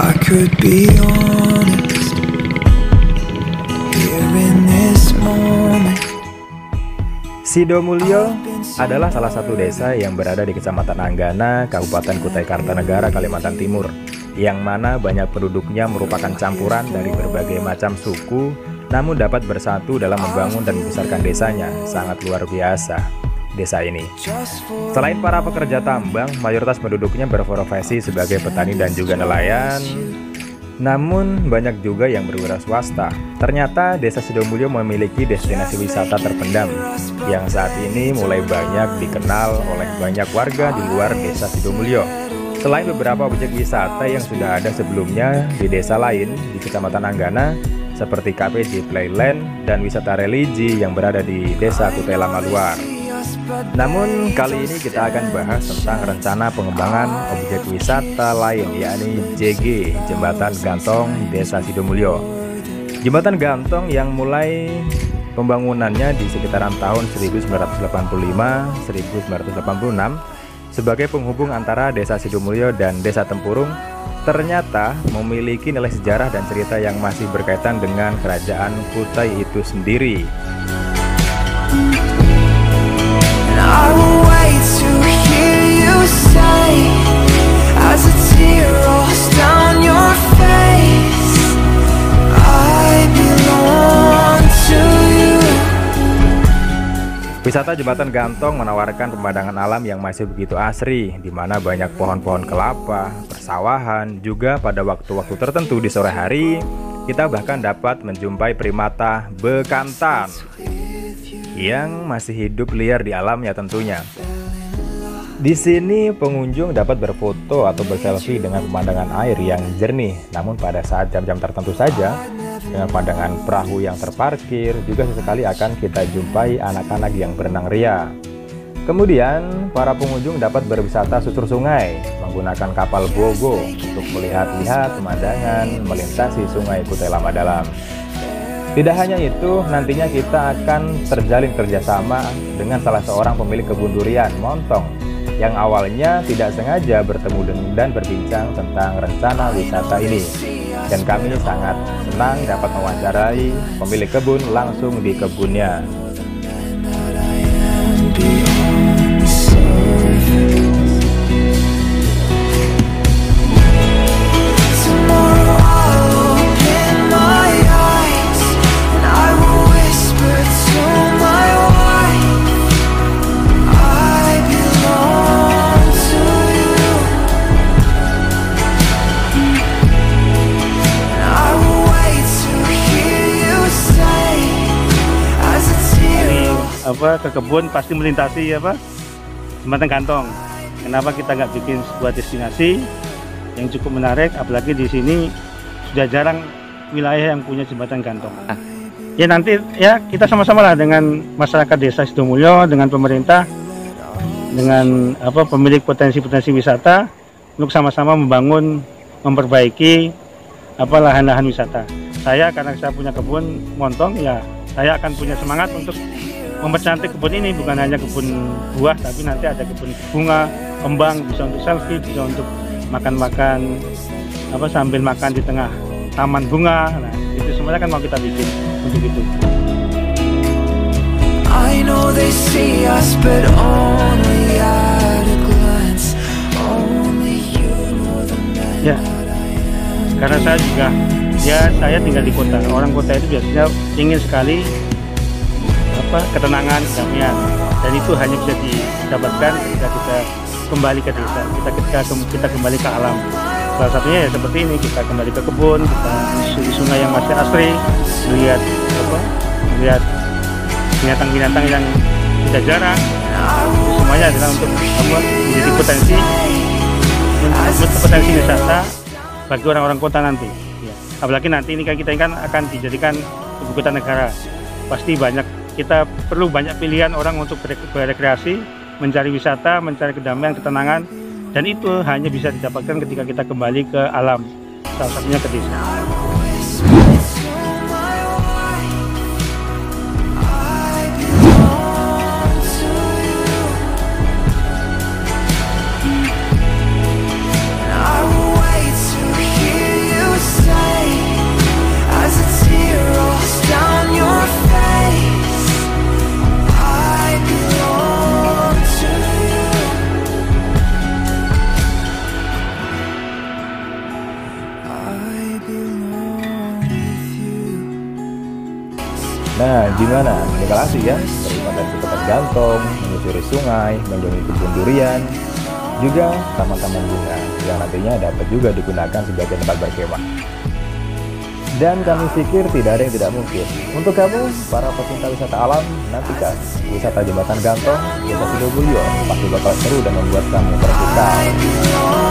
I could be honest here in this moment. Sidomulyo adalah salah satu desa yang berada di Kecamatan Anggana, Kabupaten Kutai Kartanegara, Kalimantan Timur, yang mana banyak penduduknya merupakan campuran dari berbagai macam suku, namun dapat bersatu dalam membangun dan membesarkan desanya. Sangat luar biasa desa ini. Selain para pekerja tambang, mayoritas penduduknya berprofesi sebagai petani dan juga nelayan. Namun banyak juga yang berwira swasta. Ternyata desa Sidomulyo memiliki destinasi wisata terpendam yang saat ini mulai banyak dikenal oleh banyak warga di luar desa Sidomulyo. Selain beberapa objek wisata yang sudah ada sebelumnya di desa lain di Kecamatan Anggana, seperti KPJ Playland dan wisata religi yang berada di desa Kutai Lama Luar. Namun kali ini kita akan bahas tentang rencana pengembangan objek wisata lain, yakni JG, Jembatan Gantung Desa Sidomulyo. Jembatan gantung yang mulai pembangunannya di sekitaran tahun 1985-1986 sebagai penghubung antara Desa Sidomulyo dan Desa Tempurung, ternyata memiliki nilai sejarah dan cerita yang masih berkaitan dengan kerajaan Kutai itu sendiri. I will wait to hear you say, as a tear rolls down your face, I belong to you. Wisata Jembatan Gantung menawarkan pemandangan alam yang masih begitu asri, di mana banyak pohon-pohon kelapa, persawahan, juga pada waktu-waktu tertentu di sore hari, kita bahkan dapat menjumpai primata bekantan yang masih hidup liar di alamnya tentunya. Di sini pengunjung dapat berfoto atau berselfie dengan pemandangan air yang jernih, namun pada saat jam-jam tertentu saja, dengan pandangan perahu yang terparkir, juga sesekali akan kita jumpai anak-anak yang berenang ria. Kemudian, para pengunjung dapat berwisata susur sungai, menggunakan kapal bogo untuk melihat-lihat pemandangan melintasi sungai Kutai Lama Dalam. Tidak hanya itu, nantinya kita akan terjalin kerjasama dengan salah seorang pemilik kebun durian, Montong, yang awalnya tidak sengaja bertemu dan berbincang tentang rencana wisata ini. Dan kami sangat senang dapat mewawancarai pemilik kebun langsung di kebunnya. Ke kebun pasti melintasi Jembatan Gantung. Kenapa kita nggak bikin sebuah destinasi yang cukup menarik, apalagi di sini sudah jarang wilayah yang punya jembatan gantung. Ya nanti ya kita sama-sama lah dengan masyarakat desa Sidomulyo, dengan pemerintah, dengan pemilik potensi-potensi wisata untuk sama-sama membangun, memperbaiki lahan-lahan wisata. Saya karena saya punya kebun montong, ya saya akan punya semangat untuk mempercantik kebun ini, bukan hanya kebun buah, tapi nanti ada kebun bunga, kembang, bisa untuk selfie, bisa untuk makan-makan sambil makan di tengah taman bunga. Nah, itu semuanya kan mau kita bikin untuk itu. I know they see us, but only at a glance. Only you know the man. Ya, karena saya juga, saya tinggal di kota. Orang kota itu biasanya ingin sekali ketenangan, kedamaian, dan itu hanya bisa didapatkan ketika kita kembali ke desa, ketika kita kembali ke alam. Salah satunya ya seperti ini, kita kembali ke kebun, kita menyusuri sungai yang masih asri, melihat binatang-binatang yang tidak jarang. Itu semuanya adalah untuk menjadi potensi wisata bagi orang-orang kota nanti. Ya. Apalagi nanti ini kan kita akan dijadikan ibu kota negara, pasti kita perlu banyak pilihan orang untuk berekreasi, mencari wisata, mencari kedamaian, ketenangan, dan itu hanya bisa didapatkan ketika kita kembali ke alam, salah satunya ke desa. I will wait to hear Nah, gimana? Tinggal asik ya, berwisata di sekitar Gantong, menyusuri sungai, mengunjungi kebun durian, juga taman-taman bunga yang nantinya dapat juga digunakan sebagai tempat berkemah. Dan kami pikir tidak ada yang tidak mungkin. Untuk kamu, para pecinta wisata alam, nantikan wisata Jembatan Gantong, Desa Sidobulyo, pasti bakal seru dan membuat kamu terpukau.